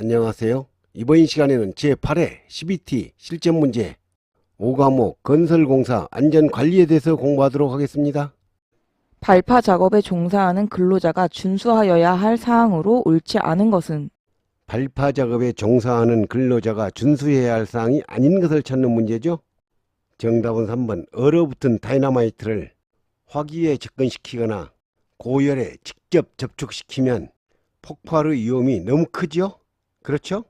안녕하세요. 이번 시간에는 제8회 CBT 실전문제 5과목 건설공사 안전관리에 대해서 공부하도록 하겠습니다. 발파 작업에 종사하는 근로자가 준수하여야 할 사항으로 옳지 않은 것은? 발파 작업에 종사하는 근로자가 준수해야 할 사항이 아닌 것을 찾는 문제죠. 정답은 3번. 얼어붙은 다이너마이트를 화기에 접근시키거나 고열에 직접 접촉시키면 폭발의 위험이 너무 크죠? 그렇죠?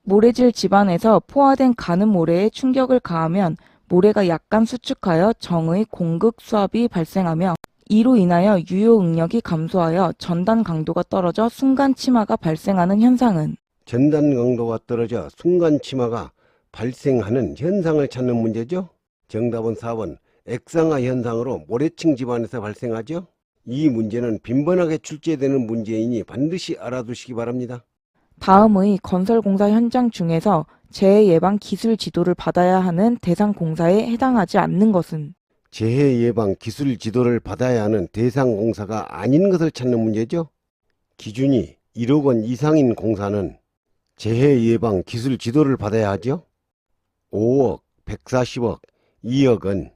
모래질 집안에서 포화된 가는 모래에 충격을 가하면 모래가 약간 수축하여 정의 공극 수압이 발생하며 이로 인하여 유효 응력이 감소하여 전단 강도가 떨어져 순간 침하가 발생하는 현상은? 전단 강도가 떨어져 순간 침하가 발생하는 현상을 찾는 문제죠. 정답은 4번. 액상화 현상으로 모래층 집안에서 발생하죠. 이 문제는 빈번하게 출제되는 문제이니 반드시 알아두시기 바랍니다. 다음의 건설공사 현장 중에서 재해 예방 기술 지도를 받아야 하는 대상 공사에 해당하지 않는 것은? 재해 예방 기술 지도를 받아야 하는 대상 공사가 아닌 것을 찾는 문제죠. 기준이 1억 원 이상인 공사는 재해 예방 기술 지도를 받아야 하죠. 5억, 140억, 2억은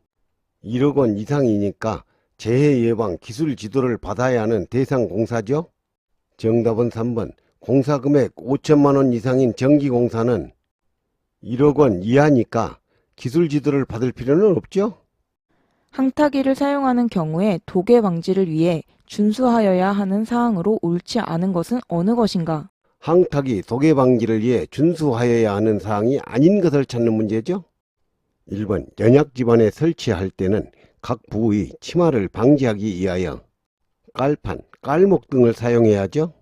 1억 원 이상이니까 재해 예방 기술 지도를 받아야 하는 대상 공사죠. 정답은 3번. 공사 금액 5천만 원 이상인 정기공사는 1억 원 이하니까 기술 지도를 받을 필요는 없죠. 항타기를 사용하는 경우에 도계 방지를 위해 준수하여야 하는 사항으로 옳지 않은 것은 어느 것인가? 항타기 도계 방지를 위해 준수하여야 하는 사항이 아닌 것을 찾는 문제죠. 1번. 연약 집안에 설치할 때는 각 부의 침하를 방지하기 위하여 깔판, 깔목 등을 사용해야죠.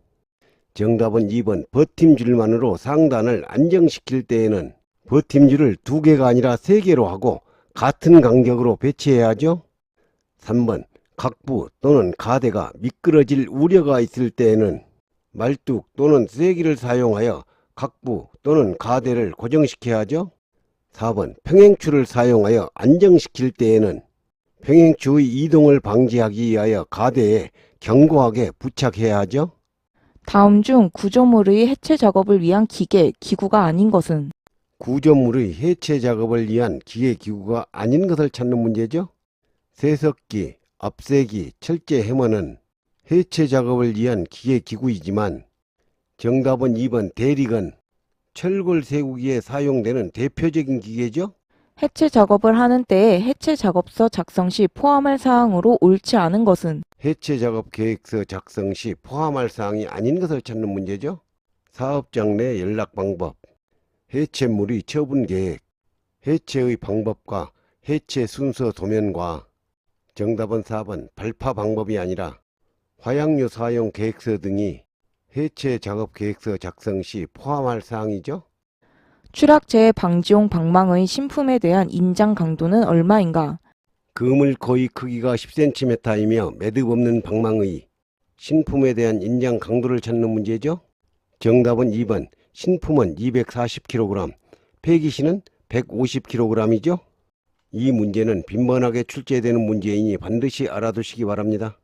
정답은 2번. 버팀줄만으로 상단을 안정시킬 때에는 버팀줄을 2개가 아니라 3개로 하고 같은 간격으로 배치해야죠. 3번. 각부 또는 가대가 미끄러질 우려가 있을 때에는 말뚝 또는 쐐기를 사용하여 각부 또는 가대를 고정시켜야죠. 4번. 평행추를 사용하여 안정시킬 때에는 평행추의 이동을 방지하기 위하여 가대에 견고하게 부착해야 하죠. 다음 중 구조물의 해체 작업을 위한 기계, 기구가 아닌 것은? 구조물의 해체 작업을 위한 기계 기구가 아닌 것을 찾는 문제죠. 세석기, 앞세기, 철제 해머는 해체 작업을 위한 기계 기구이지만 정답은 2번. 대릭은 철골 세우기에 사용되는 대표적인 기계죠. 해체 작업을 하는 때에 해체 작업서 작성 시 포함할 사항으로 옳지 않은 것은? 해체 작업 계획서 작성 시 포함할 사항이 아닌 것을 찾는 문제죠. 사업장 내 연락 방법, 해체물의 처분 계획, 해체의 방법과 해체 순서 도면과 정답은 4번. 발파 방법이 아니라 화약류 사용 계획서 등이 해체 작업 계획서 작성 시 포함할 사항이죠. 추락재해 방지용 방망의 신품에 대한 인장 강도는 얼마인가? 그물코의 크기가 10cm이며 매듭 없는 방망의 신품에 대한 인장 강도를 찾는 문제죠. 정답은 2번. 신품은 240kg, 폐기신은 150kg이죠. 이 문제는 빈번하게 출제되는 문제이니 반드시 알아두시기 바랍니다.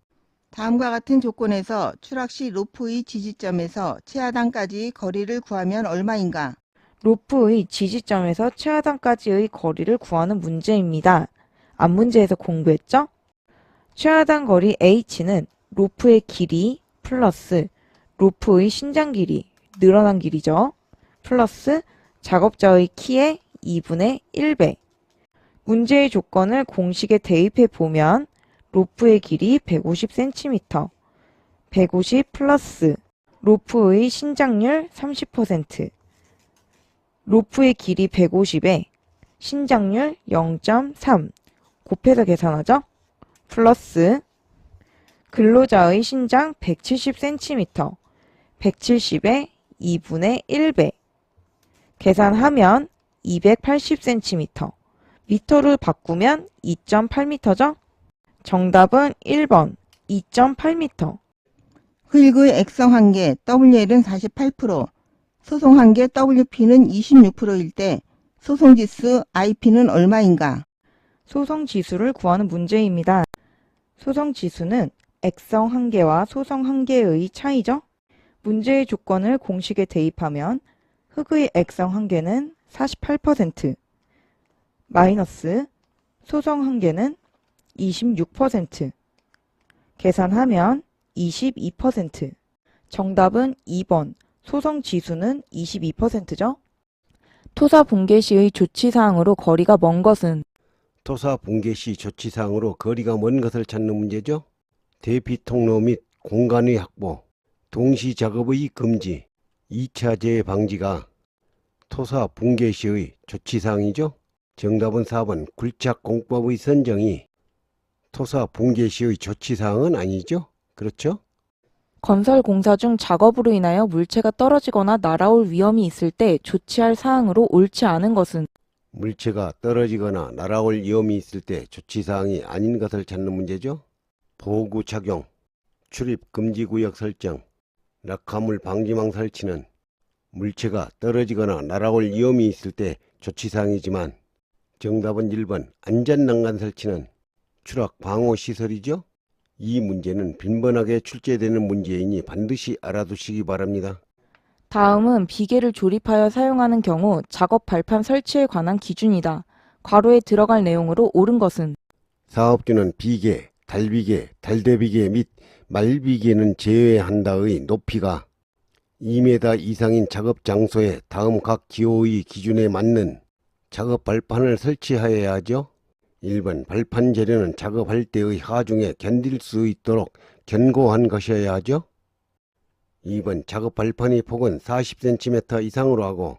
다음과 같은 조건에서 추락 시 로프의 지지점에서 최하단까지 거리를 구하면 얼마인가? 로프의 지지점에서 최하단까지의 거리를 구하는 문제입니다. 앞문제에서 공부했죠? 최하단 거리 H는 로프의 길이 플러스 로프의 신장 길이, 늘어난 길이죠. 플러스 작업자의 키의 2분의 1배. 문제의 조건을 공식에 대입해 보면 로프의 길이 150cm, 150 플러스 로프의 신장률 30%, 로프의 길이 150에 신장률 0.3 곱해서 계산하죠. 플러스 근로자의 신장 170cm, 170에 2분의 1배 계산하면 280cm, 미터로 바꾸면 2.8m죠. 정답은 1번 2.8m. 흙의 액성 한계 WL은 48%, 소송 한계 WP는 26%일 때 소송지수 IP는 얼마인가? 소송 지수를 구하는 문제입니다. 소송 지수는 액성 한계와 소송 한계의 차이죠. 문제의 조건을 공식에 대입하면 흙의 액성 한계는 48%, 마이너스 소성 한계는 26%, 계산하면 22%. 정답은 2번, 소성 지수는 22%죠? 토사 붕괴 시의 조치사항으로 거리가 먼 것은 토사 붕괴 시 조치사항으로 거리가 먼 것을 찾는 문제죠. 대피 통로 및 공간의 확보, 동시 작업의 금지, 2차 재해 방지가 토사 붕괴 시의 조치사항이죠. 정답은 4번 굴착 공법의 선정이 토사 붕괴 시의 조치사항은 아니죠. 그렇죠? 건설 공사 중 작업으로 인하여 물체가 떨어지거나 날아올 위험이 있을 때 조치할 사항으로 옳지 않은 것은 물체가 떨어지거나 날아올 위험이 있을 때 조치사항이 아닌 것을 찾는 문제죠. 보호구 착용, 출입 금지 구역 설정, 낙하물 방지망 설치는 물체가 떨어지거나 날아올 위험이 있을 때 조치사항이지만 정답은 1번 안전난간 설치는 추락 방호 시설이죠. 이 문제는 빈번하게 출제되는 문제이니 반드시 알아두시기 바랍니다. 다음은 비계를 조립하여 사용하는 경우 작업 발판 설치에 관한 기준이다. 괄호에 들어갈 내용으로 옳은 것은 사업주는 비계, 달비계, 달대비계 및 말비계는 제외한다의 높이가 2m 이상인 작업 장소에 다음 각 기호의 기준에 맞는 작업 발판을 설치하여야 하죠. 1번 발판 재료는 작업할 때의 하중에 견딜 수 있도록 견고한 것이어야 하죠. 2번 작업 발판의 폭은 40cm 이상으로 하고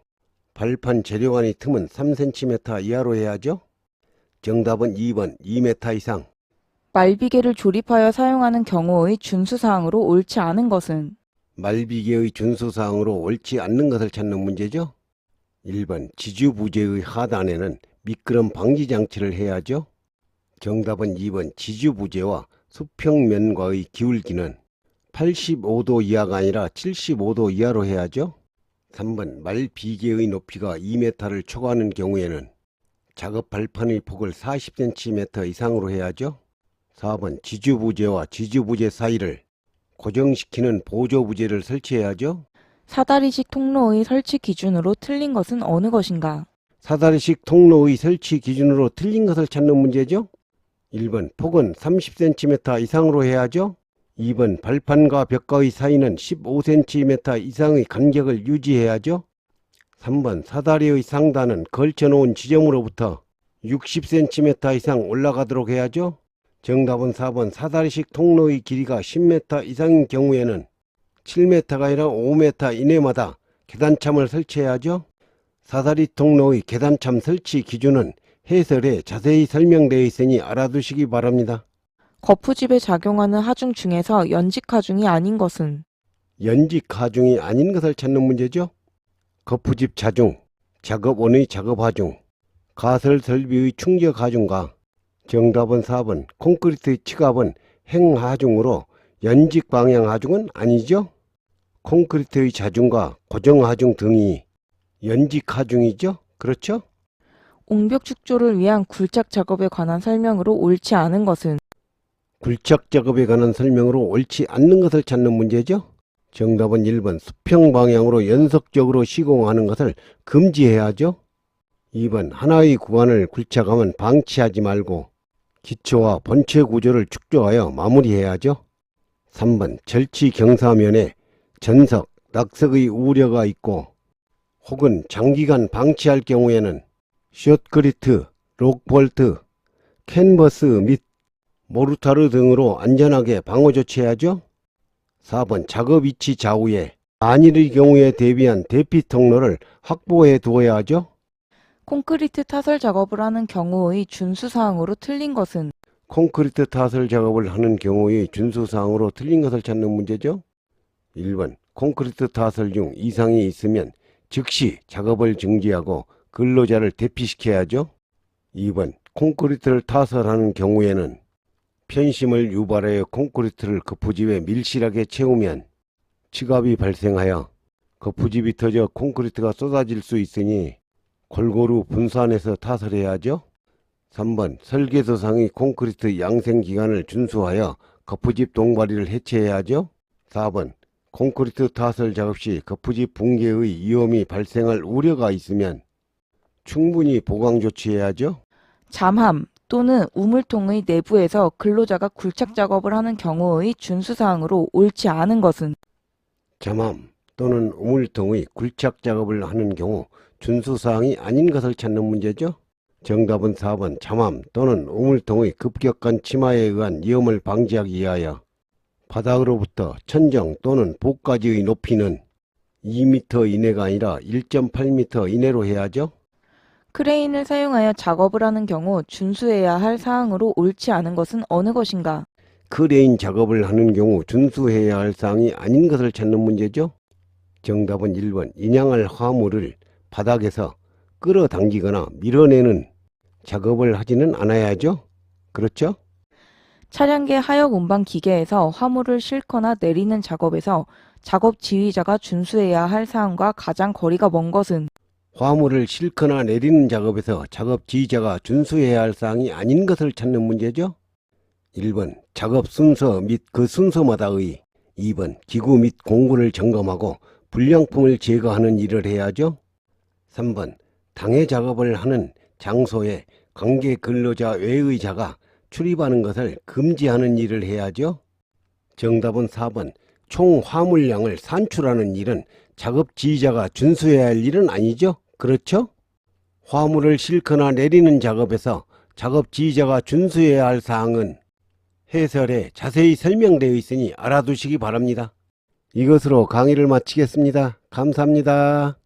발판 재료 간의 틈은 3cm 이하로 해야 하죠. 정답은 2번 2m 이상. 말비계를 조립하여 사용하는 경우의 준수사항으로 옳지 않은 것은 말비계의 준수사항으로 옳지 않는 것을 찾는 문제죠. 1번 지주부재의 하단에는 미끄럼 방지 장치를 해야 하죠. 정답은 2번 지주부재와 수평면과의 기울기는 85도 이하가 아니라 75도 이하로 해야 하죠. 3번 말비계의 높이가 2m를 초과하는 경우에는 작업 발판의 폭을 40cm 이상으로 해야 하죠. 4번 지주부재와 지주부재 사이를 고정시키는 보조부재를 설치해야 하죠. 사다리식 통로의 설치 기준으로 틀린 것은 어느 것인가? 사다리식 통로의 설치 기준으로 틀린 것을 찾는 문제죠. 1번 폭은 30cm 이상으로 해야 하죠. 2번 발판과 벽과의 사이는 15cm 이상의 간격을 유지해야 하죠. 3번 사다리의 상단은 걸쳐놓은 지점으로부터 60cm 이상 올라가도록 해야죠. 정답은 4번 사다리식 통로의 길이가 10m 이상인 경우에는 7m가 아니라 5m 이내마다 계단참을 설치해야 하죠. 사다리 통로의 계단참 설치 기준은 해설에 자세히 설명되어 있으니 알아두시기 바랍니다. 거푸집에 작용하는 하중 중에서 연직 하중이 아닌 것은 연직 하중이 아닌 것을 찾는 문제죠. 거푸집 자중, 작업원의 작업 하중, 가설 설비의 충격 하중과 정답은 4번 콘크리트 치갑은 행 하중으로 연직 방향 하중은 아니죠. 콘크리트의 자중과 고정 하중 등이 연직 하중이죠. 그렇죠? 옹벽 축조를 위한 굴착 작업에 관한 설명으로 옳지 않은 것은 굴착 작업에 관한 설명으로 옳지 않는 것을 찾는 문제죠. 정답은 1번 수평 방향으로 연속적으로 시공하는 것을 금지해야 하죠. 2번 하나의 구간을 굴착하면 방치하지 말고 기초와 본체 구조를 축조하여 마무리해야 하죠. 3번 절치 경사면에 전석, 낙석의 우려가 있고 혹은 장기간 방치할 경우에는 숏그리트, 록볼트, 캔버스 및 모르타르 등으로 안전하게 방어 조치해야죠. 4번 작업 위치 좌우에 만일의 경우에 대비한 대피 통로를 확보해 두어야 하죠. 콘크리트 타설 작업을 하는 경우의 준수사항으로 틀린 것은 콘크리트 타설 작업을 하는 경우의 준수사항으로 틀린 것을 찾는 문제죠. 1번 콘크리트 타설 중 이상이 있으면 즉시 작업을 중지하고 근로자를 대피시켜야 하죠. 2번 콘크리트를 타설하는 경우에는 편심을 유발하여 콘크리트를 거푸집에 밀실하게 채우면 치갑이 발생하여 거푸집이 터져 콘크리트가 쏟아질 수 있으니 골고루 분산해서 타설해야 하죠. 3번 설계도상의 콘크리트 양생기간을 준수하여 거푸집 동바리를 해체해야 하죠. 4번 콘크리트 타설 작업 시 거푸집 붕괴의 위험이 발생할 우려가 있으면 충분히 보강 조치해야죠. 잠함 또는 우물통의 내부에서 근로자가 굴착 작업을 하는 경우의 준수사항으로 옳지 않은 것은 잠함 또는 우물통의 굴착 작업을 하는 경우 준수사항이 아닌 것을 찾는 문제죠. 정답은 4번 잠함 또는 우물통의 급격한 침하에 의한 위험을 방지하기 위하여 바닥으로부터 천정 또는 복까지의 높이는 2m 이내가 아니라 1.8m 이내로 해야죠. 크레인을 사용하여 작업을 하는 경우 준수해야 할 사항으로 옳지 않은 것은 어느 것인가? 크레인 작업을 하는 경우 준수해야 할 사항이 아닌 것을 찾는 문제죠. 정답은 1번 인양할 화물을 바닥에서 끌어당기거나 밀어내는 작업을 하지는 않아야죠. 그렇죠? 차량계 하역 운반 기계에서 화물을 싣거나 내리는 작업에서 작업 지휘자가 준수해야 할 사항과 가장 거리가 먼 것은 화물을 싣거나 내리는 작업에서 작업 지휘자가 준수해야 할 사항이 아닌 것을 찾는 문제죠. 1번 작업 순서 및 그 순서마다의 2번 기구 및 공구를 점검하고 불량품을 제거하는 일을 해야죠. 3번 당해 작업을 하는 장소에 관계 근로자 외의 자가 출입하는 것을 금지하는 일을 해야죠. 정답은 4번 총 화물량을 산출하는 일은 작업 지휘자가 준수해야 할 일은 아니죠. 그렇죠? 화물을 싣거나 내리는 작업에서 작업 지휘자가 준수해야 할 사항은 해설에 자세히 설명되어 있으니 알아두시기 바랍니다. 이것으로 강의를 마치겠습니다. 감사합니다.